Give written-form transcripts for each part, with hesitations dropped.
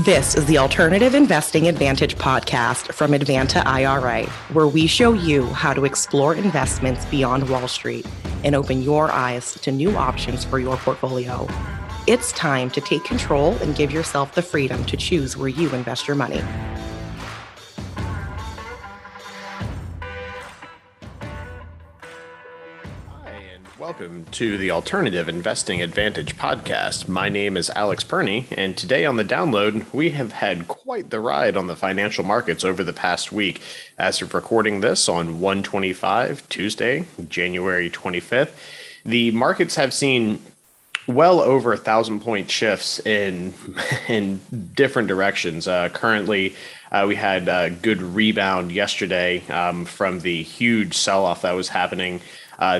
This is the Alternative Investing Advantage podcast from Advanta IRA, where we show you how to explore investments beyond Wall Street and open your eyes to new options for your portfolio. It's time to take control and give yourself the freedom to choose where you invest your money. Welcome to the Alternative Investing Advantage podcast. My name is Alex Perny, and today on the download, we have had quite the ride on the financial markets over the past week. As of recording this on 1/25, Tuesday, January 25th, the markets have seen well over 1,000-point shifts in different directions. Currently, we had a good rebound yesterday from the huge sell-off that was happening.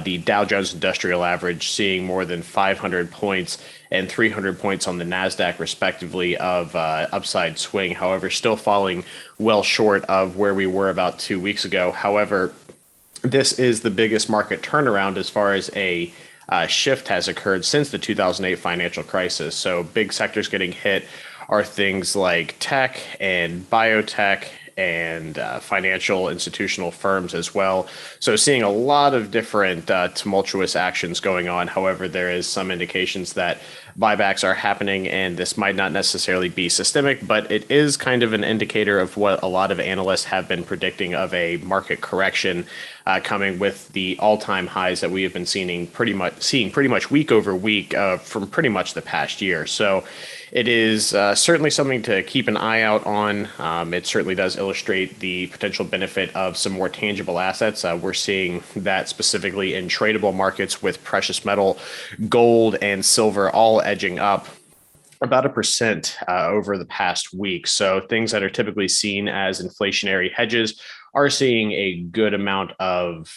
The Dow Jones Industrial Average seeing more than 500 points and 300 points on the NASDAQ, respectively, of upside swing. However, still falling well short of where we were about 2 weeks ago. However, this is the biggest market turnaround as far as a shift has occurred since the 2008 financial crisis. So big sectors getting hit are things like tech and biotech and financial institutional firms as well. So seeing a lot of different tumultuous actions going on. However, there is some indications that buybacks are happening, and this might not necessarily be systemic, but it is kind of an indicator of what a lot of analysts have been predicting of a market correction coming with the all-time highs that we have been seeing pretty much week over week from pretty much the past year. So it is certainly something to keep an eye out on. It certainly does illustrate the potential benefit of some more tangible assets. We're seeing that specifically in tradable markets with precious metal, gold, and silver all edging up about 1% over the past week. So things that are typically seen as inflationary hedges are seeing a good amount of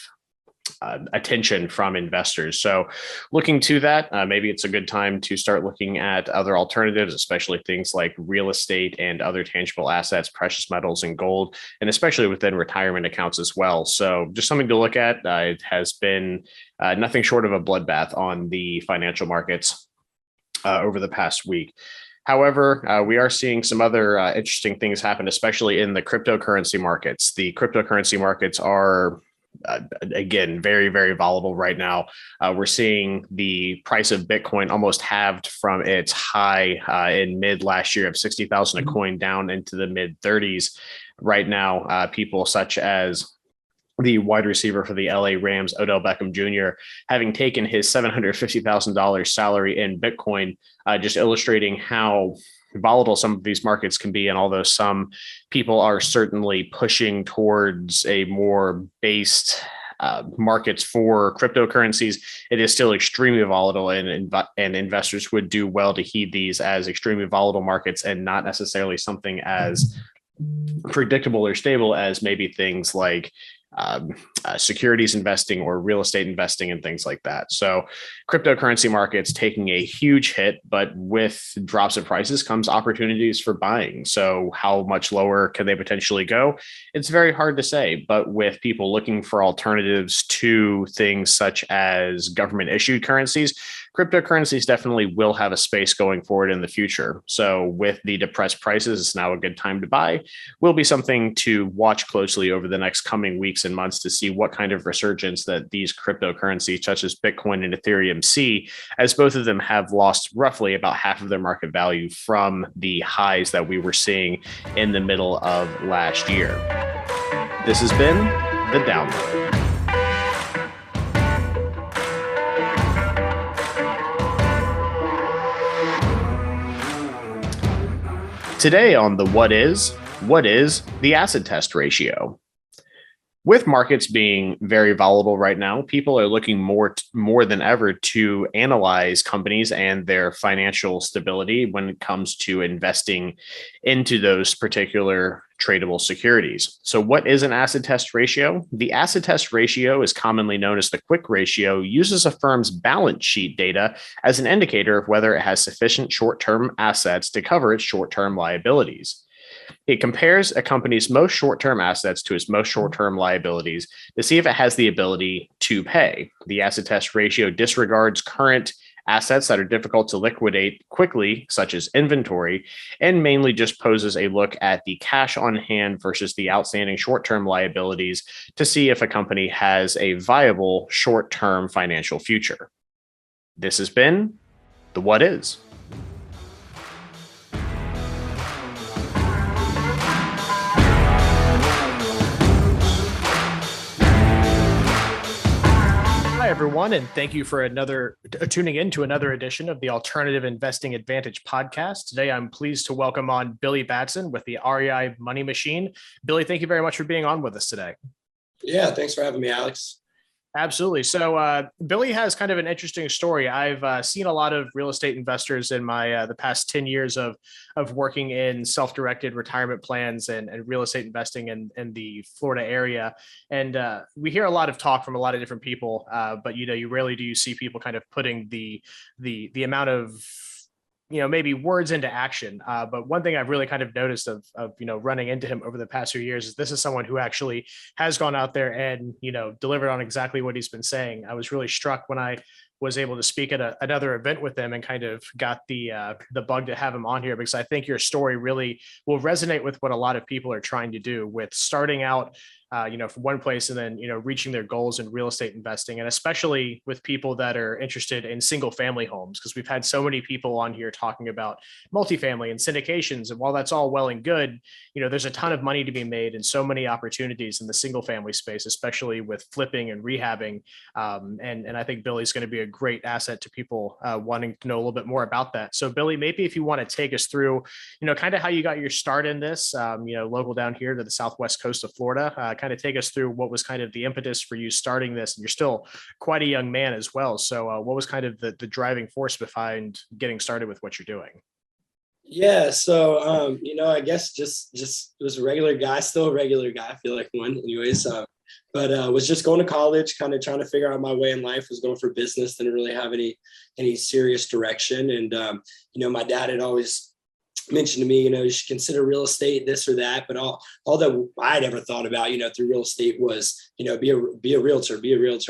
attention from investors. So looking to that, maybe it's a good time to start looking at other alternatives, especially things like real estate and other tangible assets, precious metals and gold, and especially within retirement accounts as well. So just something to look at. It has been nothing short of a bloodbath on the financial markets over the past week. However, we are seeing some other interesting things happen, especially in the cryptocurrency markets. The cryptocurrency markets are again, very, very volatile right now. We're seeing the price of Bitcoin almost halved from its high in mid last year of 60,000 a coin down into the mid 30s. Right now, people such as the wide receiver for the LA Rams, Odell Beckham Jr., having taken his $750,000 salary in Bitcoin, just illustrating how volatile some of these markets can be. And although some people are certainly pushing towards a more based markets for cryptocurrencies, it is still extremely volatile, and investors would do well to heed these as extremely volatile markets and not necessarily something as predictable or stable as maybe things like securities investing or real estate investing and things like that. So cryptocurrency markets taking a huge hit, but with drops of prices comes opportunities for buying. So how much lower can they potentially go? It's very hard to say, but with people looking for alternatives to things such as government issued currencies, cryptocurrencies definitely will have a space going forward in the future. So with the depressed prices, it's now a good time to buy. Will be something to watch closely over the next coming weeks and months to see what kind of resurgence that these cryptocurrencies such as Bitcoin and Ethereum see, as both of them have lost roughly about half of their market value from the highs that we were seeing in the middle of last year. This has been The Download. Today on the what is the acid test ratio? With markets being very volatile right now, people are looking more than ever to analyze companies and their financial stability when it comes to investing into those particular tradable securities. So what is an acid test ratio? The acid test ratio is commonly known as the quick ratio, uses a firm's balance sheet data as an indicator of whether it has sufficient short-term assets to cover its short-term liabilities. It compares a company's most short-term assets to its most short-term liabilities to see if it has the ability to pay. The acid test ratio disregards current assets that are difficult to liquidate quickly, such as inventory, and mainly just poses a look at the cash on hand versus the outstanding short-term liabilities to see if a company has a viable short-term financial future. This has been The What Is. Hi, everyone, and thank you for tuning in to another edition of the Alternative Investing Advantage podcast. Today, I'm pleased to welcome on Billy Batson with the REI Money Machine. Billy, thank you very much for being on with us today. Yeah, thanks for having me, Alex. Absolutely. So Billy has kind of an interesting story. I've seen a lot of real estate investors in my the past 10 years of working in self-directed retirement plans and real estate investing in the Florida area. And we hear a lot of talk from a lot of different people, but you rarely do you see people kind of putting the amount of maybe words into action. But one thing I've really kind of noticed of running into him over the past few years is this is someone who actually has gone out there and, delivered on exactly what he's been saying. I was really struck when I was able to speak at another event with him and kind of got the bug to have him on here, because I think your story really will resonate with what a lot of people are trying to do with starting out from one place and then, reaching their goals in real estate investing, and especially with people that are interested in single family homes, because we've had so many people on here talking about multifamily and syndications. And while that's all well and good, there's a ton of money to be made and so many opportunities in the single family space, especially with flipping and rehabbing. And I think Billy's going to be a great asset to people wanting to know a little bit more about that. So Billy, maybe if you want to take us through, kind of how you got your start in this, local down here to the southwest coast of Florida, kind of take us through what was kind of the impetus for you starting this. And you're still quite a young man as well. So what was kind of the driving force behind getting started with what you're doing? Yeah, so I guess just was a regular guy, still a regular guy. I feel like one, anyways. But was just going to college, kind of trying to figure out my way in life. Was going for business, didn't really have any serious direction. And my dad had always mentioned to me, you should consider real estate, this or that. But all that I'd ever thought about, through real estate was, be a realtor,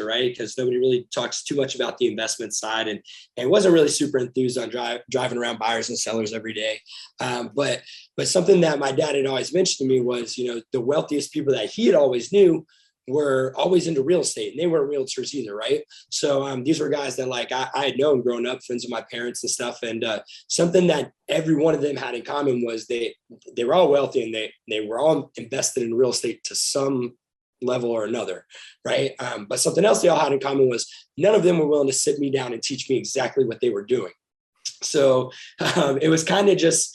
right? Because nobody really talks too much about the investment side, and wasn't really super enthused on driving around buyers and sellers every day. But something that my dad had always mentioned to me was, the wealthiest people that he had always knew were always into real estate, and they weren't realtors either, right? So these were guys that I had known growing up, friends of my parents and stuff. And something that every one of them had in common was they were all wealthy, and they were all invested in real estate to some level or another, right? But something else they all had in common was none of them were willing to sit me down and teach me exactly what they were doing. So it was kind of just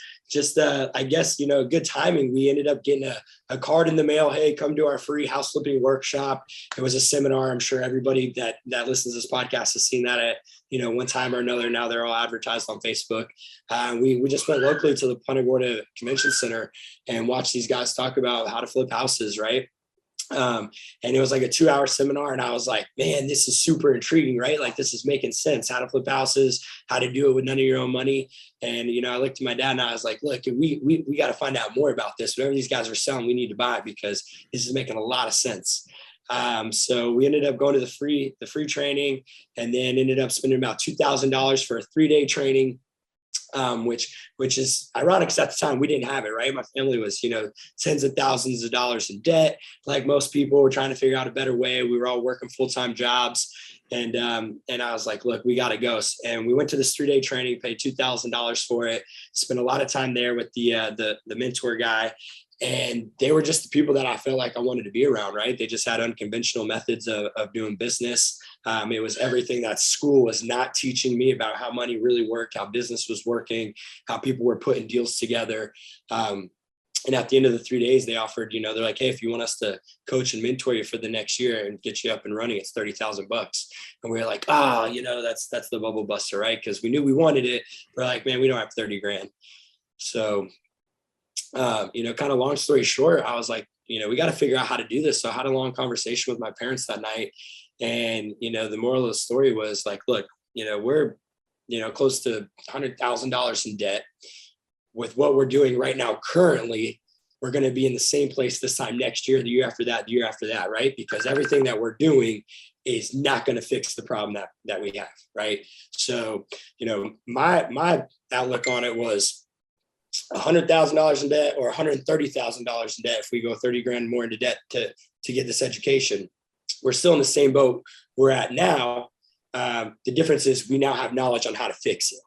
I guess, good timing. We ended up getting a card in the mail. Hey, come to our free house flipping workshop. It was a seminar. I'm sure everybody that listens to this podcast has seen that at, one time or another. Now they're all advertised on Facebook. We just went locally to the Punta Gorda Convention Center and watched these guys talk about how to flip houses, right? And it was like a 2-hour seminar, and I was like, man, this is super intriguing, right? Like, this is making sense, how to flip houses, how to do it with none of your own money. And, I looked at my dad and I was like, look, we got to find out more about this. Whatever these guys are selling, we need to buy it, because this is making a lot of sense. So we ended up going to the free training, and then ended up spending about $2,000 for a 3-day training. Which is ironic, because at the time we didn't have it, right? My family was, tens of thousands of dollars in debt. Like most people, were trying to figure out a better way. We were all working full-time jobs. And I was like, look, we got to go. And we went to this 3-day training, paid $2,000 for it, spent a lot of time there with the mentor guy. And they were just the people that I felt like I wanted to be around, right? They just had unconventional methods of doing business. It was everything that school was not teaching me about how money really worked, how business was working, how people were putting deals together. And at the end of the 3 days, they offered, they're like, hey, if you want us to coach and mentor you for the next year and get you up and running, it's $30,000. And we were like, that's the bubble buster, right? Because we knew we wanted it. We're like, man, we don't have 30 grand. So, kind of long story short, I was like, we got to figure out how to do this. So I had a long conversation with my parents that night. And, the moral of the story was like, look, we're, close to $100,000 in debt. With what we're doing right now, currently, we're going to be in the same place this time next year, the year after that, right? Because everything that we're doing is not going to fix the problem that we have. Right. So, my outlook on it was $100,000 in debt or $130,000 in debt. If we go 30 grand more into debt to get this education, we're still in the same boat we're at now. The difference is we now have knowledge on how to fix it.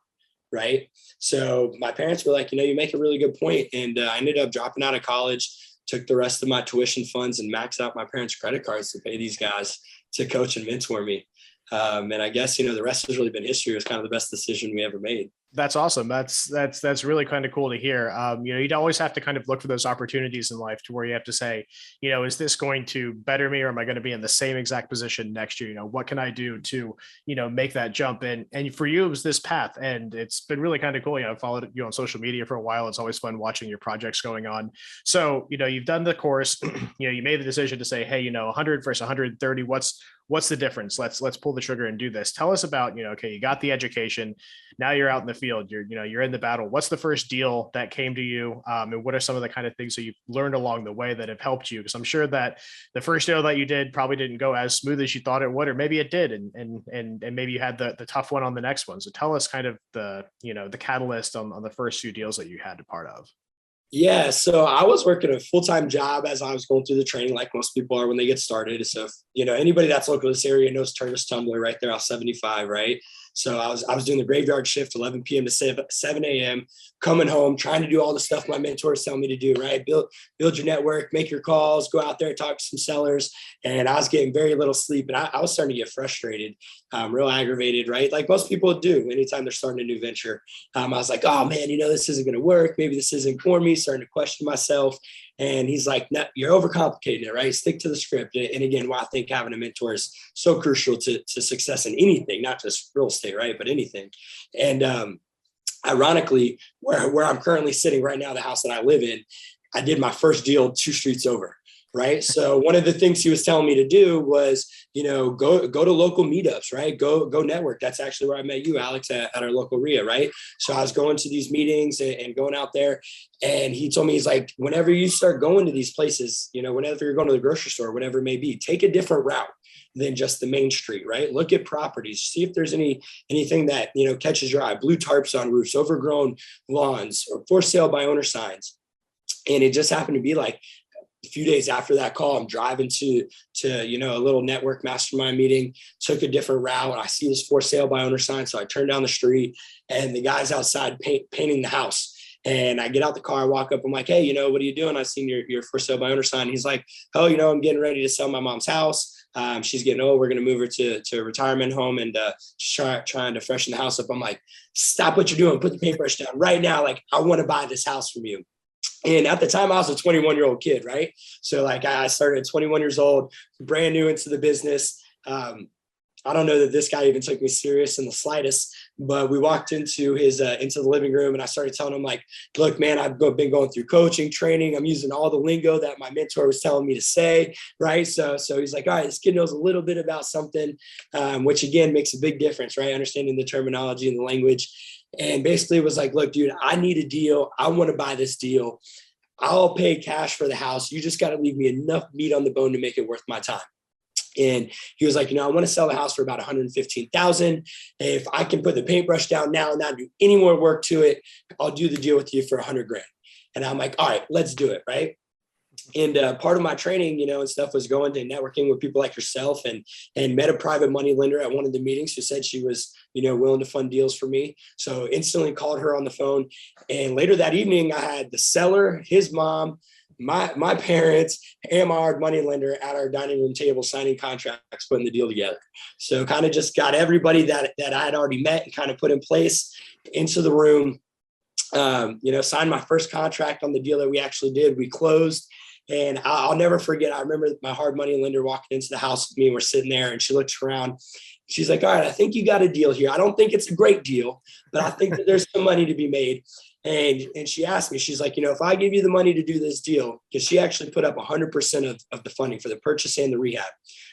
Right. So my parents were like, you make a really good point. And I ended up dropping out of college, took the rest of my tuition funds and maxed out my parents' credit cards to pay these guys to coach and mentor me. And I guess, the rest has really been history. It was kind of the best decision we ever made. That's awesome. That's really kind of cool to hear. You'd always have to kind of look for those opportunities in life to where you have to say, is this going to better me, or am I going to be in the same exact position next year? What can I do to, make that jump in? And for you, it was this path, and it's been really kind of cool. I've followed you on social media for a while. It's always fun watching your projects going on. So, you've done the course, you made the decision to say, hey, 100 versus 130, what's the difference? Let's pull the trigger and do this. Tell us about, okay, you got the education. Now you're out in the field, you're in the battle. What's the first deal that came to you? And what are some of the kind of things that you've learned along the way that have helped you? Because I'm sure that the first deal that you did probably didn't go as smooth as you thought it would, or maybe it did. And maybe you had the tough one on the next one. So tell us kind of the catalyst on the first few deals that you had a part of. Yeah. So I was working a full-time job as I was going through the training, like most people are when they get started. So, anybody that's local to this area knows Turner's Tumbler right there off 75, right? So I was doing the graveyard shift, 11 p.m. to 7 a.m., coming home, trying to do all the stuff my mentors tell me to do, right? Build your network, make your calls, go out there, talk to some sellers. And I was getting very little sleep, and I was starting to get frustrated, real aggravated, right? Like most people do anytime they're starting a new venture. I was like, oh man, this isn't going to work. Maybe this isn't for me, starting to question myself. And he's like, no, you're overcomplicating it, right? Stick to the script. And again, why I think having a mentor is so crucial to success in anything, not just real estate, right? But anything. And ironically, where I'm currently sitting right now, the house that I live in, I did my first deal 2 streets over. Right. So one of the things he was telling me to do was, go to local meetups, right? Go network. That's actually where I met you, Alex, at our local RIA. Right. So I was going to these meetings and going out there, and he told me, he's like, whenever you start going to these places, whenever you're going to the grocery store, whatever it may be, take a different route than just the main street, right? Look at properties, see if there's anything that, catches your eye, blue tarps on roofs, overgrown lawns, or for sale by owner signs. And it just happened to be like, a few days after that call, I'm driving to a little network mastermind meeting, took a different route. I see this for sale by owner sign. So I turn down the street, and the guy's outside painting the house. And I get out the car, I walk up, I'm like, hey, what are you doing? I've seen your for sale by owner sign. He's like, oh, I'm getting ready to sell my mom's house. She's getting old. We're going to move her to a retirement home and trying to freshen the house up. I'm like, stop what you're doing. Put the paintbrush down right now. Like, I want to buy this house from you. And at the time I was a 21-year-old kid, right? So like I started at 21 years old, brand new into the business. I don't know that this guy even took me serious in the slightest, but we walked into the living room, and I started telling him like, look, man, I've been going through coaching, training. I'm using all the lingo that my mentor was telling me to say. Right. So he's like, all right, this kid knows a little bit about something, which again makes a big difference, right? Understanding the terminology and the language. And basically it was like, look, dude, I need a deal. I want to buy this deal. I'll pay cash for the house. You just got to leave me enough meat on the bone to make it worth my time. And he was like, I want to sell the house for about $115,000. If I can put the paintbrush down now and not do any more work to it, I'll do the deal with you for $100,000. And I'm like, all right, let's do it. Right. And part of my training, and stuff was going to networking with people like yourself, and met a private money lender at one of the meetings who said she was, willing to fund deals for me. So instantly called her on the phone. And later that evening, I had the seller, his mom, my parents, and my money lender at our dining room table signing contracts, putting the deal together. So kind of just got everybody that I had already met and kind of put in place into the room. Signed my first contract on the deal that we actually did. We closed. And I'll never forget, I remember my hard money lender walking into the house with me, and we're sitting there, and she looks around. She's like, all right, I think you got a deal here. I don't think it's a great deal, but I think that there's some money to be made. And she asked me, she's like, if I give you the money to do this deal, because she actually put up 100% of the funding for the purchase and the rehab,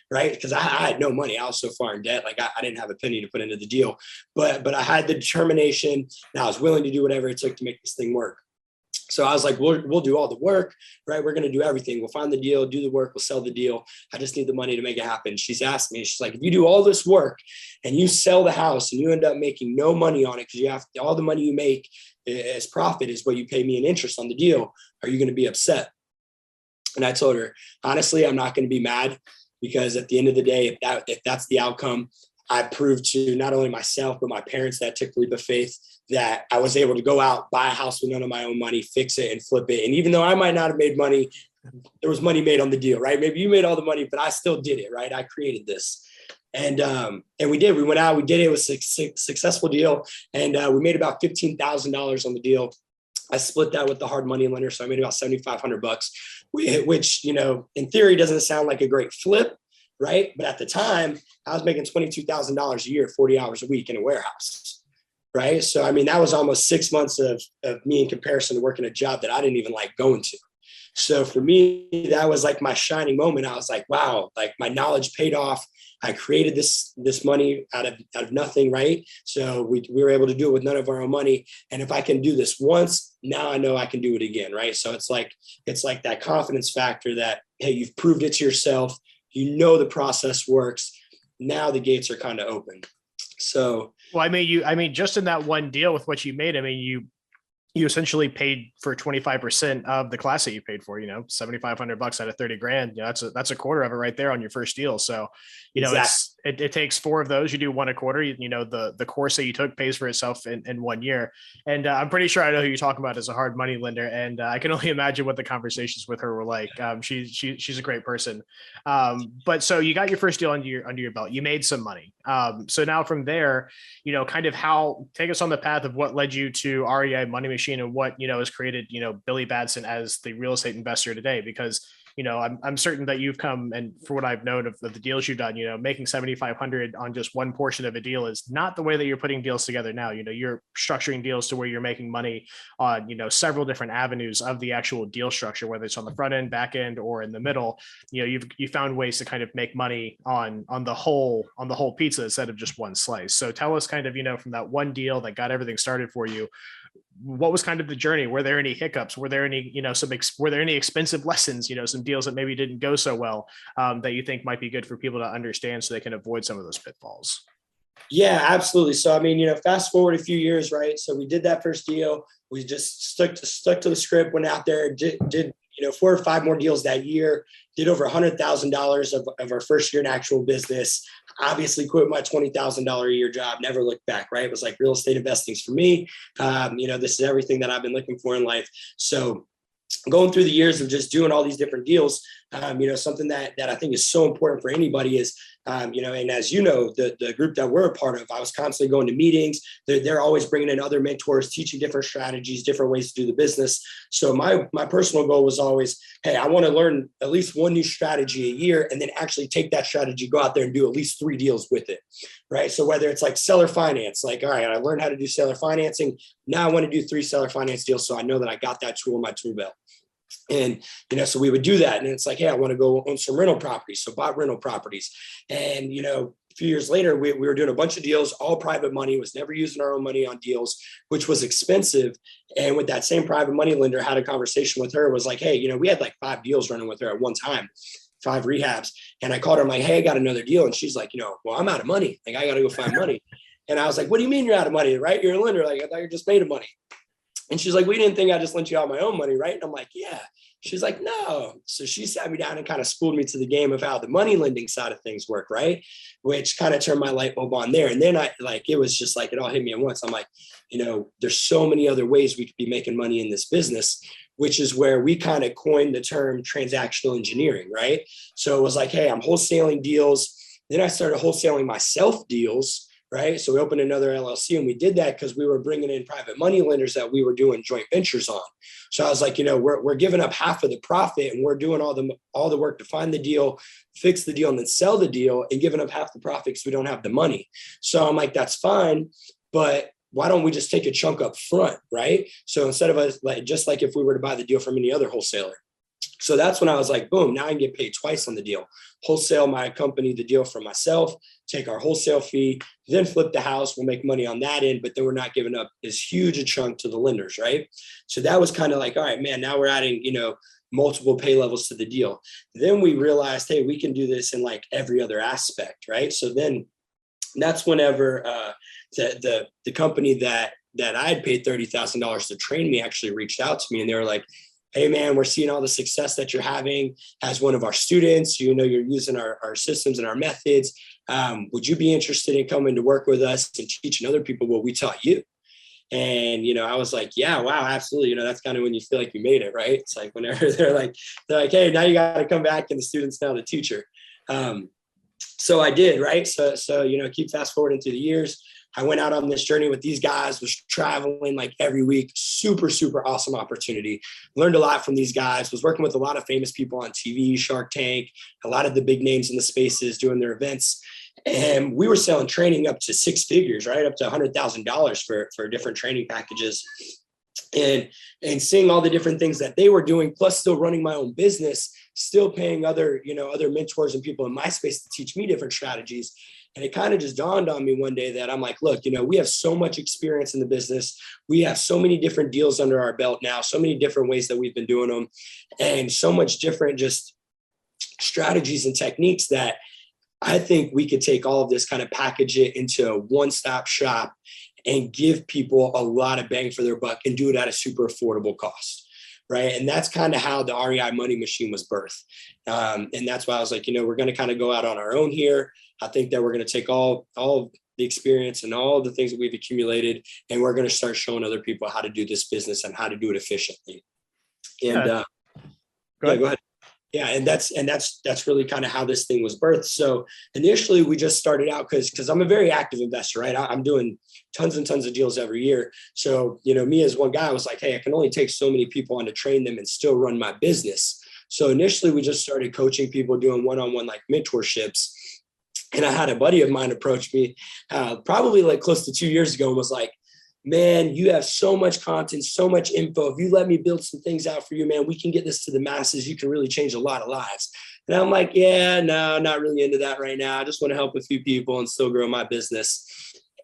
right? Because I had no money. I was so far in debt. Like I didn't have a penny to put into the deal, but I had the determination, and I was willing to do whatever it took to make this thing work. So I was like, we'll do all the work, right? We're going to do everything. We'll find the deal, do the work, we'll sell the deal. I just need the money to make it happen. She's asked me, she's like, if you do all this work and you sell the house and you end up making no money on it, because you have all the money you make as profit is what you pay me in interest on the deal, are you going to be upset? And I told her, honestly, I'm not going to be mad, because at the end of the day, if that's the outcome, I proved to not only myself, but my parents that took the leap of faith that I was able to go out, buy a house with none of my own money, fix it and flip it. And even though I might not have made money, there was money made on the deal, right? Maybe you made all the money, but I still did it, right? I created this. And we did. We went out, we did it. It was a successful deal. And we made about $15,000 on the deal. I split that with the hard money lender. So I made about $7,500, which, in theory doesn't sound like a great flip, right? But at the time, I was making $22,000 a year, 40 hours a week in a warehouse, right? So, I mean, that was almost 6 months of me in comparison to working a job that I didn't even like going to. So for me, that was like my shining moment. I was like, wow, like my knowledge paid off. I created this money out of nothing, right? So we were able to do it with none of our own money. And if I can do this once, now I know I can do it again, right? So it's like that confidence factor that, hey, you've proved it to yourself. You know the process works. Now the gates are kind of open. So, well, I mean, just in that one deal with what you made, I mean, you essentially paid for 25% of the class that you paid for, $7,500 out of 30 grand. That's a quarter of it right there on your first deal. So, exactly. It takes 4 of those. You do 1 a quarter. The course that you took pays for itself in 1 year. And I'm pretty sure I know who you're talking about as a hard money lender. And I can only imagine what the conversations with her were like. She's a great person. But so you got your first deal under your belt. You made some money. So now from there, kind of take us on the path of what led you to REI Money Machine and what, has created, Billy Batson as the real estate investor today, because, I'm certain that you've come, and for what I've known of the deals you've done, making 7,500 on just one portion of a deal is not the way that you're putting deals together now. You're structuring deals to where you're making money on, several different avenues of the actual deal structure, whether it's on the front end, back end, or in the middle. You found ways to kind of make money on the whole pizza instead of just one slice. So tell us kind of, from that one deal that got everything started for you, what was kind of the journey? Were there any hiccups? Were there any, were there any expensive lessons, some deals that maybe didn't go so well, that you think might be good for people to understand so they can avoid some of those pitfalls? Yeah, absolutely. So, I mean, fast forward a few years, right? So we did that first deal. We just stuck to the script, went out there, did 4 or 5 more deals that year, did over $100,000 of our first year in actual business. Obviously quit my $20,000 a year job, never looked back, right? It was like real estate investing's for me. This is everything that I've been looking for in life. So going through the years of just doing all these different deals, something that I think is so important for anybody is, and as the group that we're a part of, I was constantly going to meetings. They're always bringing in other mentors, teaching different strategies, different ways to do the business. So my personal goal was always, hey, I want to learn at least one new strategy a year and then actually take that strategy, go out there and do at least 3 deals with it, right? So whether it's like seller finance, like, all right, I learned how to do seller financing. Now I want to do 3 seller finance deals. So I know that I got that tool in my tool belt. And, so we would do that. And it's like, hey, I want to go own some rental properties. So bought rental properties. And, a few years later, we were doing a bunch of deals, all private money, was never using our own money on deals, which was expensive. And with that same private money lender, had a conversation with her, was like, hey, we had like 5 deals running with her at one time, 5 rehabs. And I called her, I'm like, hey, I got another deal. And she's like, well, I'm out of money. Like, I got to go find money. And I was like, what do you mean you're out of money, right? You're a lender. Like, I thought you just made of money. And she's like, we didn't think I just lent you out my own money, right? And I'm like, yeah. She's like, no. So she sat me down and kind of schooled me to the game of how the money lending side of things work, right? Which kind of turned my light bulb on there. And then it was just like, it all hit me at once. I'm like, there's so many other ways we could be making money in this business, which is where we kind of coined the term transactional engineering, right? So it was like, hey, I'm wholesaling deals. Then I started wholesaling myself deals, right? So we opened another LLC, and we did that because we were bringing in private money lenders that we were doing joint ventures on. So I was like, we're giving up half of the profit, and we're doing all the work to find the deal, fix the deal, and then sell the deal, and giving up half the profit because we don't have the money. So I'm like, that's fine, but why don't we just take a chunk up front, right? So instead of us, just like if we were to buy the deal from any other wholesaler. So that's when I was like, boom, now I can get paid twice on the deal. Wholesale my company the deal for myself, take our wholesale fee, then flip the house. We'll make money on that end, but then we're not giving up as huge a chunk to the lenders, right? So that was kind of like, all right, man, now we're adding, multiple pay levels to the deal. Then we realized, hey, we can do this in like every other aspect, right? So then that's whenever the company that I had paid $30,000 to train me actually reached out to me, and they were like, hey man, we're seeing all the success that you're having as one of our students. You're using our systems and our methods. Would you be interested in coming to work with us and teaching other people what we taught you? And, I was like, yeah, wow, absolutely. That's kind of when you feel like you made it, right? It's like whenever they're like, hey, now you got to come back and the student's now the teacher. So I did, right? So, keep fast forwarding through the years. I went out on this journey with these guys, was traveling like every week. Super, super awesome opportunity. Learned a lot from these guys, was working with a lot of famous people on TV, Shark Tank, a lot of the big names in the spaces doing their events. And we were selling training up to six figures, right? Up to $100,000 for different training packages. And seeing all the different things that they were doing, plus still running my own business, still paying other mentors and people in my space to teach me different strategies. And it kind of just dawned on me one day that I'm like, look, we have so much experience in the business. We have so many different deals under our belt now, so many different ways that we've been doing them, and so much different just strategies and techniques that I think we could take all of this, kind of package it into a one-stop shop and give people a lot of bang for their buck and do it at a super affordable cost. Right. And that's kind of how the REI Money Machine was birthed. And that's why I was like, we're going to kind of go out on our own here. I think that we're going to take all of the experience and all the things that we've accumulated, and we're going to start showing other people how to do this business and how to do it efficiently. And go ahead. Yeah. And that's really kind of how this thing was birthed. So initially we just started out because I'm a very active investor, right? I'm doing tons and tons of deals every year. So, me as one guy, I was like, hey, I can only take so many people on to train them and still run my business. So initially we just started coaching people, doing one-on-one like mentorships. And I had a buddy of mine approach me probably like close to 2 years ago and was like, man, you have so much content, so much info. If you let me build some things out for you, man, we can get this to the masses. You can really change a lot of lives. And I'm like, yeah, no, not really into that right now. I just want to help a few people and still grow my business.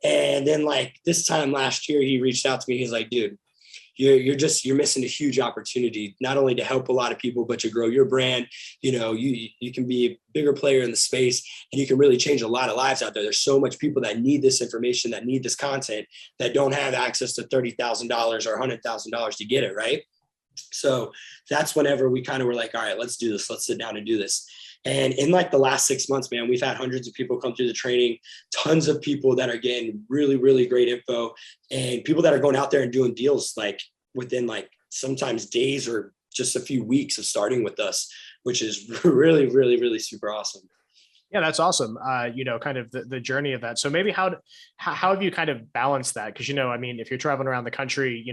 And then like this time last year, he reached out to me. He's like, dude, you're missing a huge opportunity, not only to help a lot of people, but to grow your brand. You can be a bigger player in the space, and you can really change a lot of lives out there. There's so much people that need this information, that need this content, that don't have access to $30,000 or $100,000 to get it. Right. So that's whenever we kind of were like, all right, let's do this. Let's sit down and do this. And in like the last 6 months, man, we've had hundreds of people come through the training, tons of people that are getting really, really great info, and people that are going out there and doing deals like within like sometimes days or just a few weeks of starting with us, which is really, really, really super awesome. Yeah, that's awesome. Kind of the journey of that. So maybe how have you kind of balanced that? Because, if you're traveling around the country,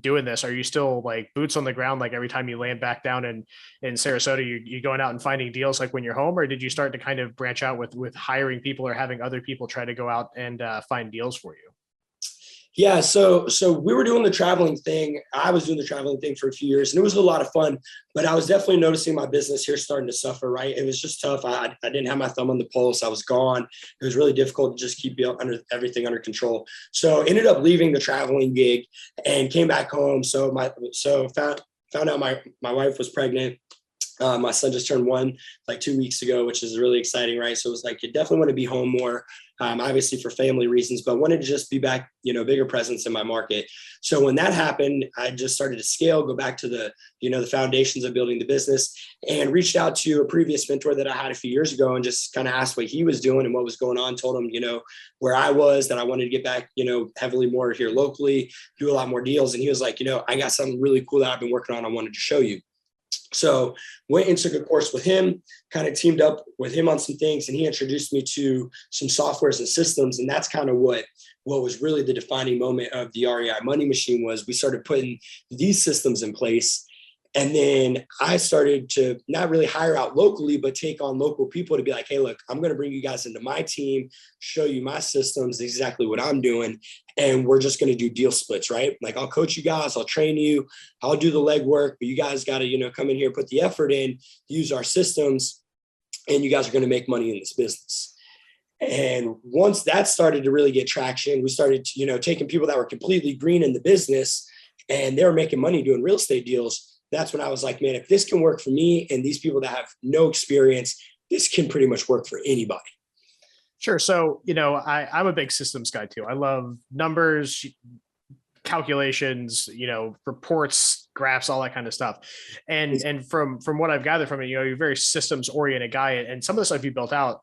doing this, are you still like boots on the ground? Like every time you land back down in Sarasota, you going out and finding deals like when you're home, or did you start to kind of branch out with hiring people or having other people try to go out and find deals for you? Yeah. So we were doing the traveling thing. I was doing the traveling thing for a few years, and it was a lot of fun, but I was definitely noticing my business here starting to suffer, right? It was just tough. I didn't have my thumb on the pulse. I was gone. It was really difficult to just keep everything under control. So ended up leaving the traveling gig and came back home. So found out my wife was pregnant. My son just turned 1 like 2 weeks ago, which is really exciting, right? So it was like, you definitely want to be home more, obviously for family reasons, but wanted to just be back, bigger presence in my market. So when that happened, I just started to scale, go back to the foundations of building the business, and reached out to a previous mentor that I had a few years ago and just kind of asked what he was doing and what was going on. Told him, where I was, that I wanted to get back, heavily more here locally, do a lot more deals. And he was like, I got something really cool that I've been working on. I wanted to show you. So went and took a course with him, kind of teamed up with him on some things, and he introduced me to some softwares and systems. And that's kind of what was really the defining moment of the REI Money Machine. Was we started putting these systems in place, And then I started to not really hire out locally, but take on local people to be like, hey, look, I'm going to bring you guys into my team, show you my systems, exactly what I'm doing. And we're just going to do deal splits, right? Like I'll coach you guys, I'll train you, I'll do the legwork, but you guys got to, come in here, put the effort in, use our systems, and you guys are going to make money in this business. And once that started to really get traction, we started, taking people that were completely green in the business and they were making money doing real estate deals. That's when I was like, man, if this can work for me and these people that have no experience, this can pretty much work for anybody. Sure. So, I'm a big systems guy too. I love numbers, calculations, reports, graphs, all that kind of stuff. And from what I've gathered from it, you're a very systems oriented guy. And some of the stuff you built out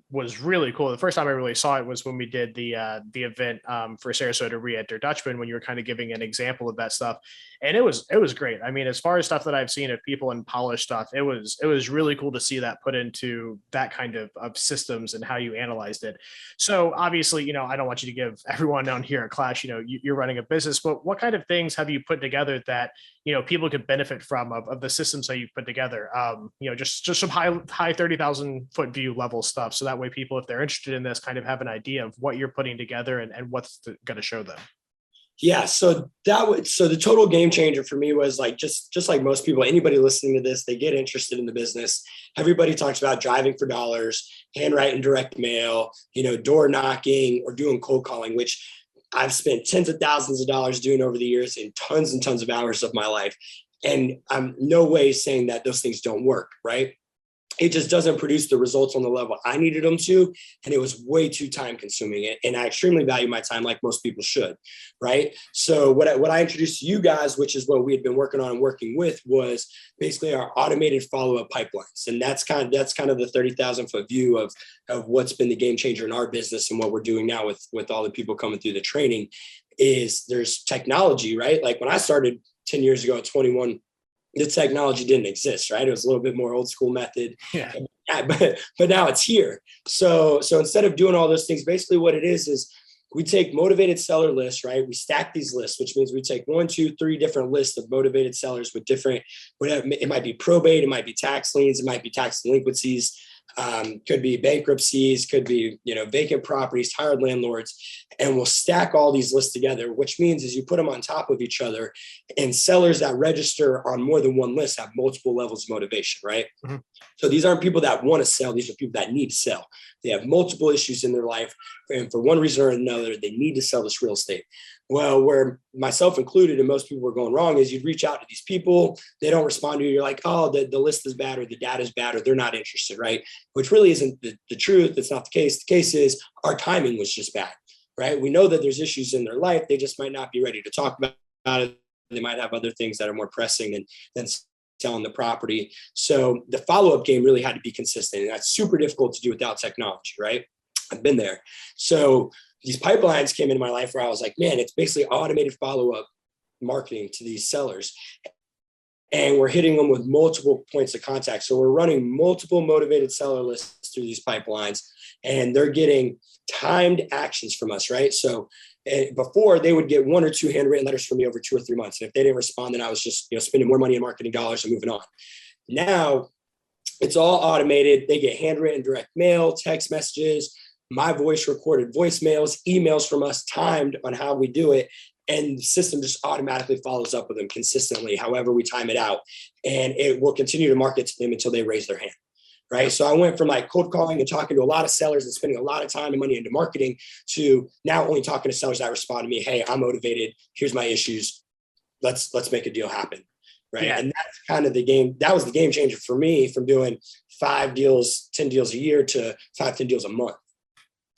was really cool. The first time I really saw it was when we did the event for Sarasota Re-Enter Dutchman, when you were kind of giving an example of that stuff. And it was great. I mean, as far as stuff that I've seen of people and polished stuff, it was really cool to see that put into that kind of systems and how you analyzed it. So obviously, I don't want you to give everyone down here a class, you're running a business, but what kind of things have you put together that, people could benefit from of the systems that you've put together? Just some high 30,000 foot view level stuff. So that way people, if they're interested in this, kind of have an idea of what you're putting together and what's going to show them. Yeah. So the total game changer for me was like, just like most people, anybody listening to this, they get interested in the business. Everybody talks about driving for dollars, handwriting direct mail, door knocking or doing cold calling, which I've spent tens of thousands of dollars doing over the years and tons of hours of my life. And I'm no way saying that those things don't work, right? It just doesn't produce the results on the level I needed them to. And it was way too time consuming. And I extremely value my time like most people should, right? So what I introduced to you guys, which is what we had been working on and working with, was basically our automated follow-up pipelines. And that's kind of the 30,000 foot view of what's been the game changer in our business and what we're doing now with all the people coming through the training is there's technology, right? Like when I started 10 years ago at 21, the technology didn't exist, right? It was a little bit more old school method, but now it's here. So instead of doing all those things, basically what it is we take motivated seller lists, right? We stack these lists, which means we take 1, 2, 3 different lists of motivated sellers with different, whatever, it might be probate, it might be tax liens, it might be tax delinquencies, could be bankruptcies, could be, vacant properties, tired landlords, and we'll stack all these lists together, which means is you put them on top of each other, and sellers that register on more than one list have multiple levels of motivation, right? Mm-hmm. So these aren't people that want to sell. These are people that need to sell. They have multiple issues in their life, and for one reason or another, they need to sell this real estate. Well, where myself included and most people were going wrong is you'd reach out to these people, they don't respond to you. You're like, oh, the list is bad or the data is bad or they're not interested, right? Which really isn't the truth. It's not the case. The case is our timing was just bad, right? We know that there's issues in their life. They just might not be ready to talk about it. They might have other things that are more pressing than selling the property. So the follow-up game really had to be consistent. And that's super difficult to do without technology, right? I've been there. So these pipelines came into my life where I was like, man, it's basically automated follow-up marketing to these sellers. And we're hitting them with multiple points of contact. So we're running multiple motivated seller lists through these pipelines, and they're getting timed actions from us, right? So before they would get 1 or 2 handwritten letters from me over 2 or 3 months. And if they didn't respond, then I was just, spending more money in marketing dollars and moving on. Now it's all automated. They get handwritten direct mail, text messages, my voice recorded voicemails, emails from us timed on how we do it. And the system just automatically follows up with them consistently, however we time it out. And it will continue to market to them until they raise their hand, right? So I went from like cold calling and talking to a lot of sellers and spending a lot of time and money into marketing to now only talking to sellers that respond to me, hey, I'm motivated. Here's my issues. Let's make a deal happen, right? Yeah. And that's kind of the game. That was the game changer for me, from doing 5 deals, 10 deals a year to 5, 10 deals a month.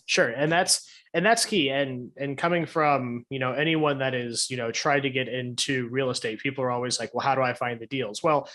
Sure. And that's key. And coming from, anyone that is, tried to get into real estate, people are always like, well, how do I find the deals? Well,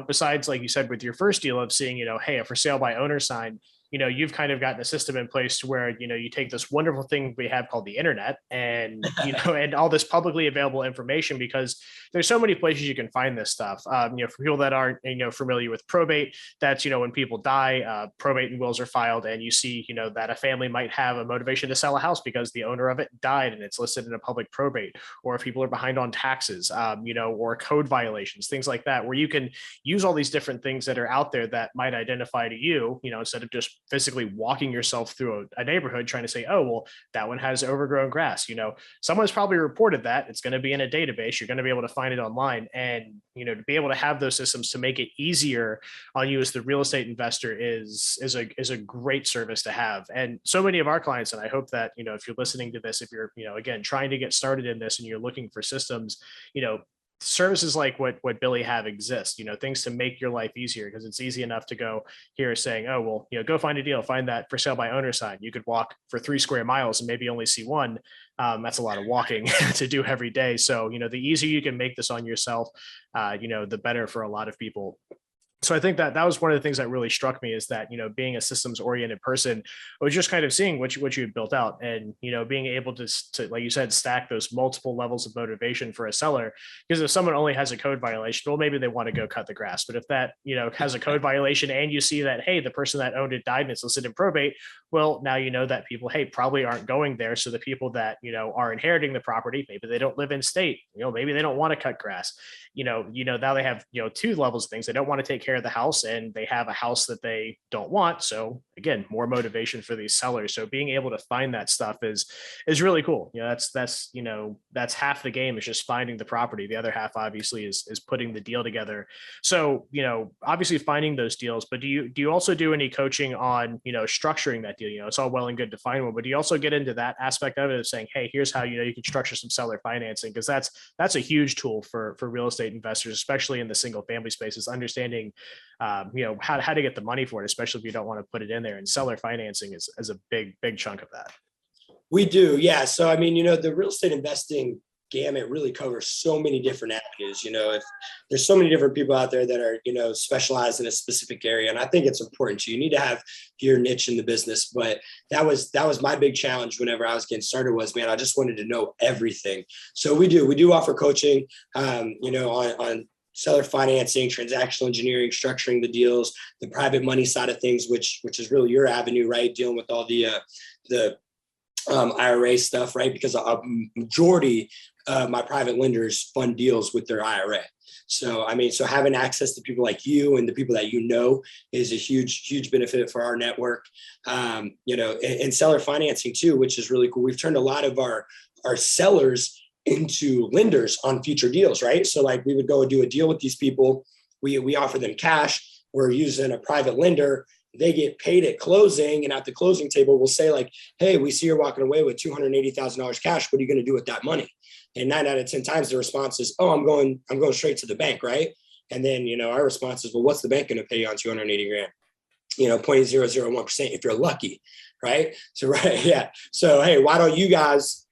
besides, like you said, with your first deal of seeing, hey, a for sale by owner sign, you've kind of gotten a system in place to where, you take this wonderful thing we have called the internet and, and all this publicly available information, because there's so many places you can find this stuff. For people that aren't, familiar with probate, that's, when people die, probate and wills are filed, and you see, that a family might have a motivation to sell a house because the owner of it died and it's listed in a public probate, or if people are behind on taxes, or code violations, things like that, where you can use all these different things that are out there that might identify to you, instead of just physically walking yourself through a neighborhood trying to say, oh, well, that one has overgrown grass. Someone's probably reported that. It's going to be in a database. You're going to be able to find it online. And, to be able to have those systems to make it easier on you as the real estate investor is a great service to have. And so many of our clients, and I hope that, if you're listening to this, if you're, again, trying to get started in this and you're looking for systems, services like what Billy have exist, things to make your life easier, because it's easy enough to go here saying, oh, well, go find a deal, find that for sale by owner sign. You could walk for 3 square miles and maybe only see one. That's a lot of walking to do every day. So, the easier you can make this on yourself, the better for a lot of people. So I think that was one of the things that really struck me, is that, being a systems oriented person, I was just kind of seeing what you had built out, and, being able to, like you said, stack those multiple levels of motivation for a seller. Because if someone only has a code violation, well, maybe they want to go cut the grass. But if that, has a code violation, and you see that, hey, the person that owned it died and it's listed in probate, well, now you know that people, hey, probably aren't going there. So the people that, are inheriting the property, maybe they don't live in state, maybe they don't want to cut grass. Now they have, 2 levels of things. They don't want to take care of the house, and they have a house that they don't want. So again, more motivation for these sellers. So being able to find that stuff is really cool. That's half the game, is just finding the property. The other half obviously is putting the deal together. So, obviously finding those deals, but do you also do any coaching on, structuring that deal? It's all well and good to find one, but do you also get into that aspect of it, of saying, hey, here's how, you can structure some seller financing? Because that's a huge tool for real estate investors, especially in the single family spaces, understanding, how to get the money for it, especially if you don't want to put it in there. And seller financing is a big chunk of that. We do. Yeah. So, the real estate investing gamut really covers so many different avenues. If there's so many different people out there that are, specialized in a specific area. And I think it's important you need to have your niche in the business. But that was my big challenge whenever I was getting started, was, man, I just wanted to know everything. So we do offer coaching, on seller financing, transactional engineering, structuring the deals, the private money side of things, which is really your avenue, right? Dealing with all the IRA stuff, right? Because a majority of my private lenders fund deals with their IRA. So, so having access to people like you and the people that is a huge benefit for our network. And seller financing too, which is really cool. We've turned a lot of our sellers into lenders on future deals, right? So like we would go and do a deal with these people. We offer them cash. We're using a private lender. They get paid at closing, and at the closing table, we'll say like, hey, we see you're walking away with $280,000 cash. What are you going to do with that money? And 9 out of 10 times the response is, oh, I'm going straight to the bank, right? And then, our response is, well, what's the bank going to pay you on 280 grand? 0.001% if you're lucky, right? So, right. Yeah. So, hey, why don't you guys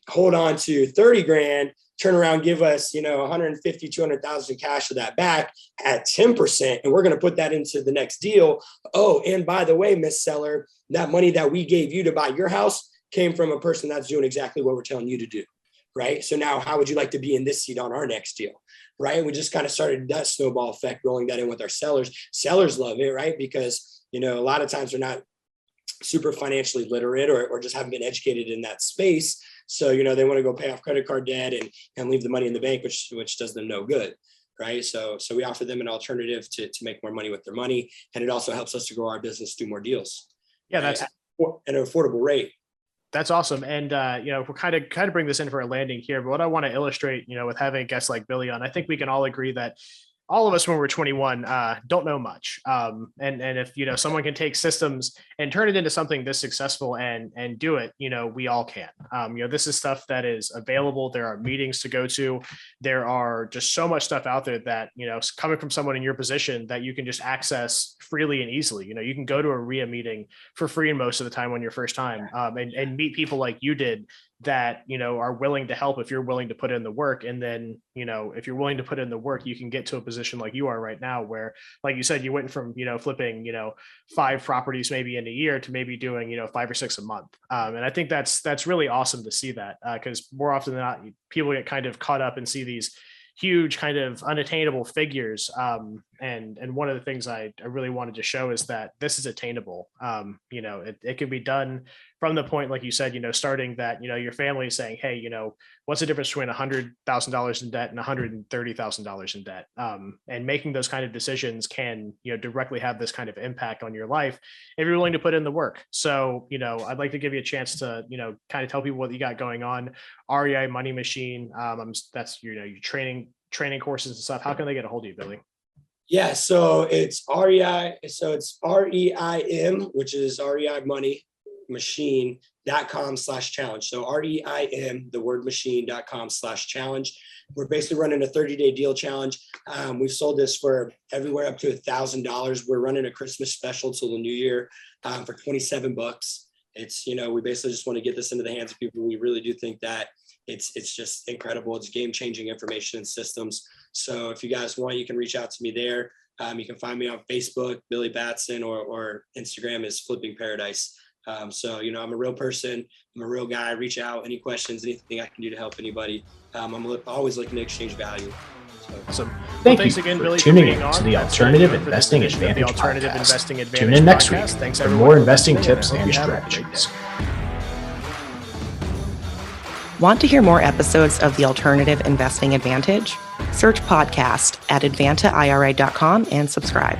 hold on to 30 grand, turn around, give us, 150, 200,000 cash of that back at 10%. And we're going to put that into the next deal. Oh, and by the way, Miss Seller, that money that we gave you to buy your house came from a person that's doing exactly what we're telling you to do. Right. So now how would you like to be in this seat on our next deal? Right. We just kind of started that snowball effect, rolling that in with our sellers. Sellers love it, right? Because, a lot of times they're not super financially literate or just haven't been educated in that space. So, they want to go pay off credit card debt and leave the money in the bank, which does them no good. Right. So we offer them an alternative to make more money with their money. And it also helps us to grow our business, do more deals. Yeah, that's at an affordable rate. That's awesome. And, we'll kind of bring this in for a landing here, but what I want to illustrate, with having guests like Billy on, I think we can all agree that all of us, when we're 21, don't know much. And if, someone can take systems and turn it into something this successful and do it, we all can. This is stuff that is available. There are meetings to go to. There are just so much stuff out there that, coming from someone in your position that you can just access freely and easily. You can go to a RIA meeting for free most of the time on your first time, and meet people like you did that, are willing to help if you're willing to put in the work. And then, if you're willing to put in the work, you can get to a position like you are right now, where, like you said, you went from, flipping, 5 properties maybe in a year to maybe doing, 5 or 6 a month. And I think that's really awesome to see that, because more often than not, people get kind of caught up and see these huge kind of unattainable figures. And one of the things I really wanted to show is that this is attainable. It can be done from the point, like you said, starting that, your family is saying, hey, what's the difference between $100,000 in debt and $130,000 in debt? And making those kind of decisions can, directly have this kind of impact on your life if you're willing to put in the work. So, I'd like to give you a chance to, kind of tell people what you got going on. REI Money Machine. That's, your training courses and stuff. How can they get a hold of you, Billy? Yeah, so it's REI. So it's REIM, which is REI Money Machine.com/challenge. So REIM, the word machine.com/challenge. We're basically running a 30-day deal challenge. We've sold this for everywhere up to $1,000. We're running a Christmas special till the new year for $27. It's, we basically just want to get this into the hands of people. We really do think that it's just incredible. It's game-changing information and systems. So if you guys want, you can reach out to me there. You can find me on Facebook, Billy Batson, or Instagram is Flipping Paradise. So, I'm a real person. I'm a real guy. Reach out. Any questions, anything I can do to help anybody. I'm always looking to exchange value. Awesome. Thanks again, Billy, for tuning in to the Alternative Investing Advantage podcast. Tune in next week for more investing tips and strategies. Want to hear more episodes of the Alternative Investing Advantage? Search podcast at advantaira.com and subscribe.